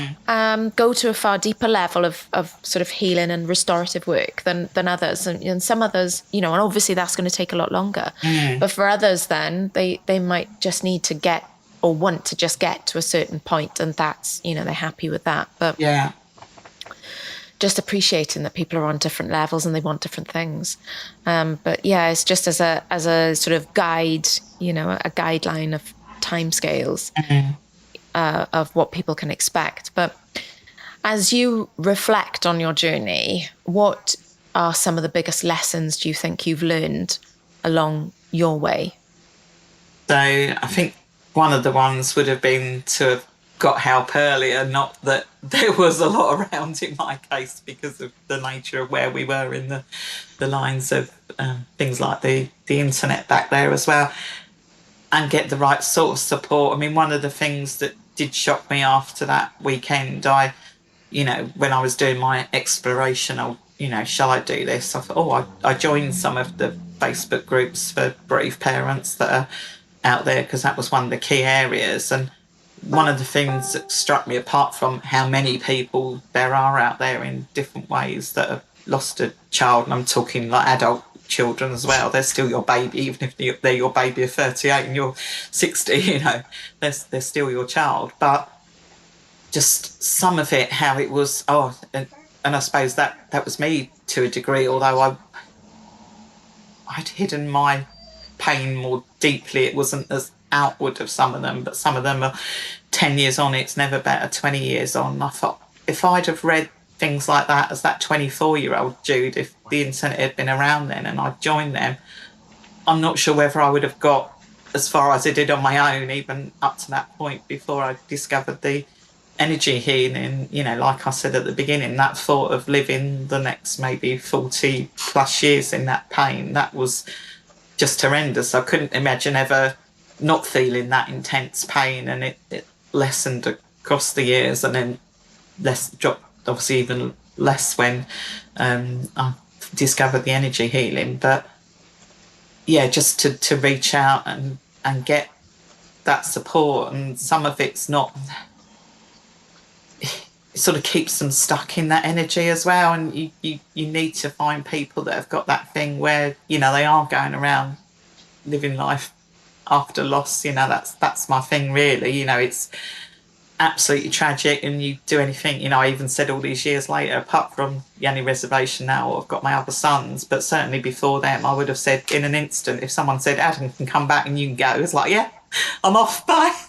go to a far deeper level of sort of healing and restorative work than others. And some others, and obviously that's going to take a lot longer. But for others, then they might just need to get, or want to just get to a certain point, and that's, they're happy with that. But just appreciating that people are on different levels and they want different things. But yeah, it's just as a sort of guide, a guideline of timescales. Of what people can expect. But as you reflect on your journey, what are some of the biggest lessons do you think you've learned along your way? So I think one of the ones would have been to have got help earlier, not that there was a lot around in my case because of the nature of where we were in the lines of things like the internet back there as well, and get the right sort of support. I mean, one of the things that did shock me after that weekend, when I was doing my exploration of, shall I do this? I thought, I joined some of the Facebook groups for bereaved parents that are out there, because that was one of the key areas. And one of the things that struck me, apart from how many people there are out there in different ways that have lost a child, and I'm talking like adult children as well, they're still your baby, even if they're your baby of 38 and you're 60, they're still your child. But just some of it, how it was, and I suppose that was me to a degree, although I'd hidden my pain more deeply. It wasn't as outward of some of them, but some of them are 10 years on, it's never better, 20 years on. I thought, if I'd have read things like that as that 24-year-old Jude, if the internet had been around then and I'd joined them, I'm not sure whether I would have got as far as I did on my own, even up to that point, before I discovered the energy healing. Like I said at the beginning, that thought of living the next maybe 40 plus years in that pain, that was just horrendous. I couldn't imagine ever not feeling that intense pain, and it lessened across the years, and then dropped obviously even less when I discovered the energy healing. But yeah, just to reach out and get that support. And some of it's not, it sort of keeps them stuck in that energy as well, and you need to find people that have got that thing where they are going around living life after loss. That's my thing really. It's absolutely tragic, and you do anything, I even said all these years later, apart from the only reservation now, I've got my other sons, but certainly before them I would have said in an instant, if someone said Adam can come back and you can go, it's like, yeah, I'm off, bye.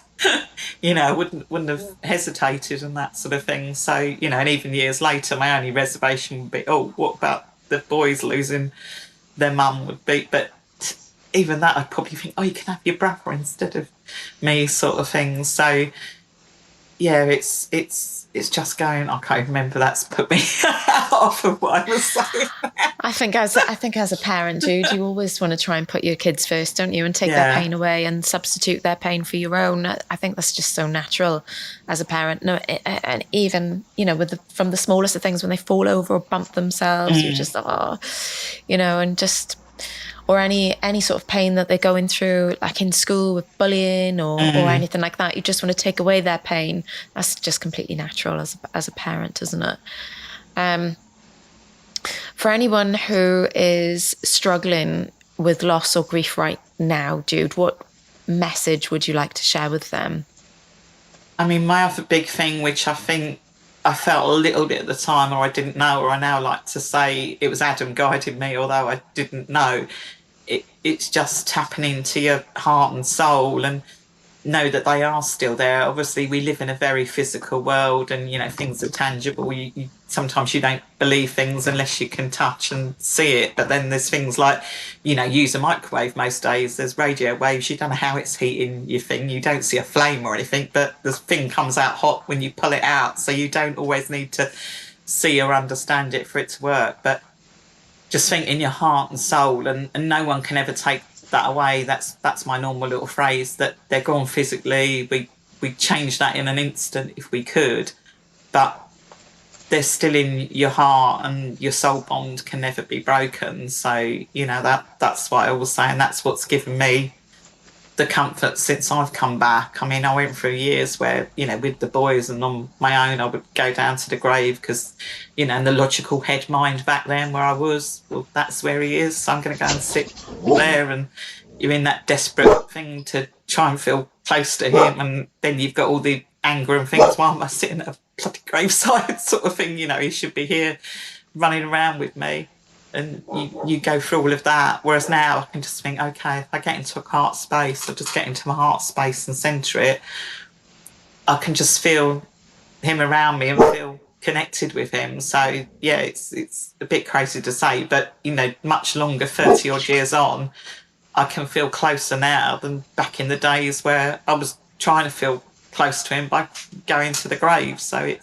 Wouldn't have hesitated and that sort of thing. So and even years later, my only reservation would be, what about the boys losing their mum, would be. But even that, I'd probably think, you can have your brother instead of me, sort of thing. So yeah, it's just going, I can't remember, that's put me off of what I was saying. I think as a parent, Jude, you always want to try and put your kids first, don't you? And take their pain away and substitute their pain for your own. I think that's just so natural as a parent. No, and even, from the smallest of things, when they fall over or bump themselves, you're just, and just, or any sort of pain that they're going through, like in school with bullying or anything like that. You just want to take away their pain. That's just completely natural as a parent, isn't it? For anyone who is struggling with loss or grief right now, Jude, what message would you like to share with them? I mean, my other big thing, which I think I felt a little bit at the time, or I didn't know, or I now like to say it was Adam guiding me, although I didn't know. It's just tapping into your heart and soul. And know that they are still there. Obviously, we live in a very physical world, and things are tangible. Sometimes you don't believe things unless you can touch and see it. But then there's things like, use a microwave most days. There's radio waves. You don't know how it's heating your thing. You don't see a flame or anything, but the thing comes out hot when you pull it out. So you don't always need to see or understand it for it to work. But just think in your heart and soul, and no one can ever take that away. That's my normal little phrase, that they're gone physically. We change that in an instant if we could, but they're still in your heart, and your soul bond can never be broken. So that's what I always say, and that's what's given me the comfort since I've come back. I mean, I went through years where, with the boys and on my own, I would go down to the grave because, in the logical head mind back then where I was, well, that's where he is, so I'm going to go and sit there. And you're in that desperate thing to try and feel close to him. And then you've got all the anger and things, why am I sitting at a bloody graveside sort of thing? He should be here running around with me. And you go through all of that. Whereas now I can just think, okay, if I get into a heart space, or just get into my heart space and centre it, I can just feel him around me and feel connected with him. So yeah, it's a bit crazy to say, but much longer, 30 odd years on, I can feel closer now than back in the days where I was trying to feel close to him by going to the grave. So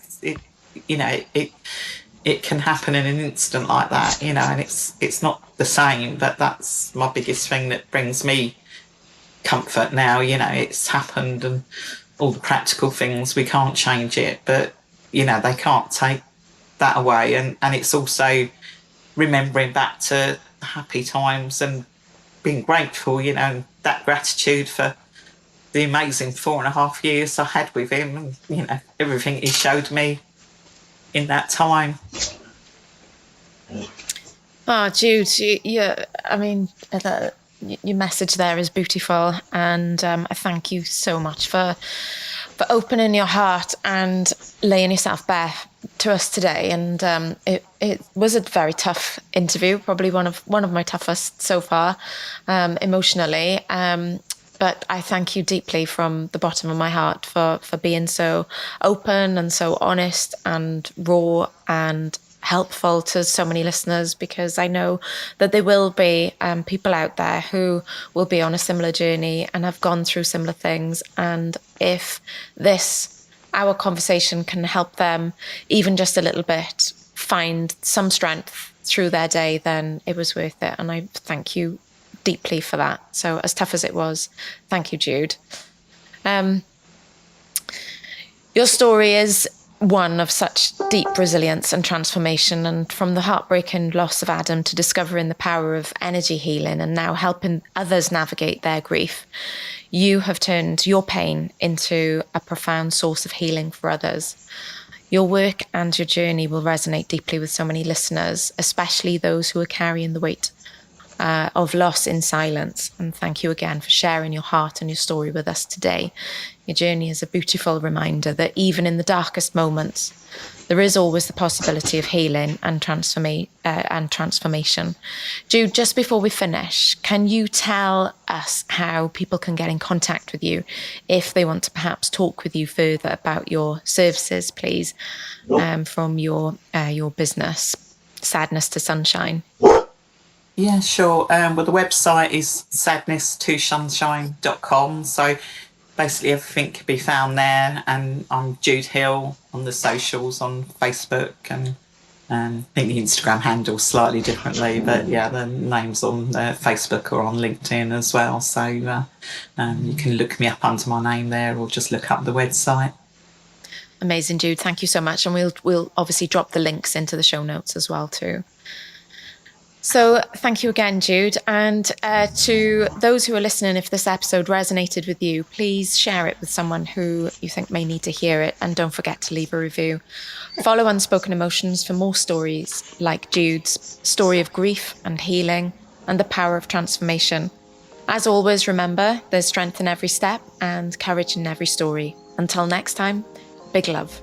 it can happen in an instant like that, and it's not the same, but that's my biggest thing that brings me comfort now. It's happened, and all the practical things, we can't change it, but they can't take that away. And it's also remembering back to happy times and being grateful, and that gratitude for the amazing 4.5 years I had with him, and everything he showed me in that time. Oh, Jude, I mean, your message there is beautiful, and I thank you so much for opening your heart and laying yourself bare to us today. And it was a very tough interview, probably one of my toughest so far, emotionally. But I thank you deeply from the bottom of my heart for being so open and so honest and raw and helpful to so many listeners, because I know that there will be people out there who will be on a similar journey and have gone through similar things. And if our conversation can help them even just a little bit find some strength through their day, then it was worth it. And I thank you deeply for that. So as tough as it was, thank you, Jude. Your story is one of such deep resilience and transformation, and from the heartbreaking loss of Adam to discovering the power of energy healing and now helping others navigate their grief, you have turned your pain into a profound source of healing for others. Your work and your journey will resonate deeply with so many listeners, especially those who are carrying the weight of loss in silence. And thank you again for sharing your heart and your story with us today. Your journey is a beautiful reminder that even in the darkest moments, there is always the possibility of healing and transformation. Jude, just before we finish, can you tell us how people can get in contact with you if they want to perhaps talk with you further about your services, please, from your business, Sadness to Sunshine? Yeah, sure. Well, the website is sadness2sunshine.com. So basically everything can be found there. And I'm Jude Hill on the socials, on Facebook, and I think the Instagram handle's slightly differently. But yeah, the name's on Facebook or on LinkedIn as well. So you can look me up under my name there, or just look up the website. Amazing, Jude. Thank you so much. And we'll obviously drop the links into the show notes as well too. So thank you again, Jude. And to those who are listening, if this episode resonated with you, please share it with someone who you think may need to hear it. And don't forget to leave a review. Follow Unspoken Emotions for more stories like Jude's story of grief and healing and the power of transformation. As always, remember, there's strength in every step and courage in every story. Until next time, big love.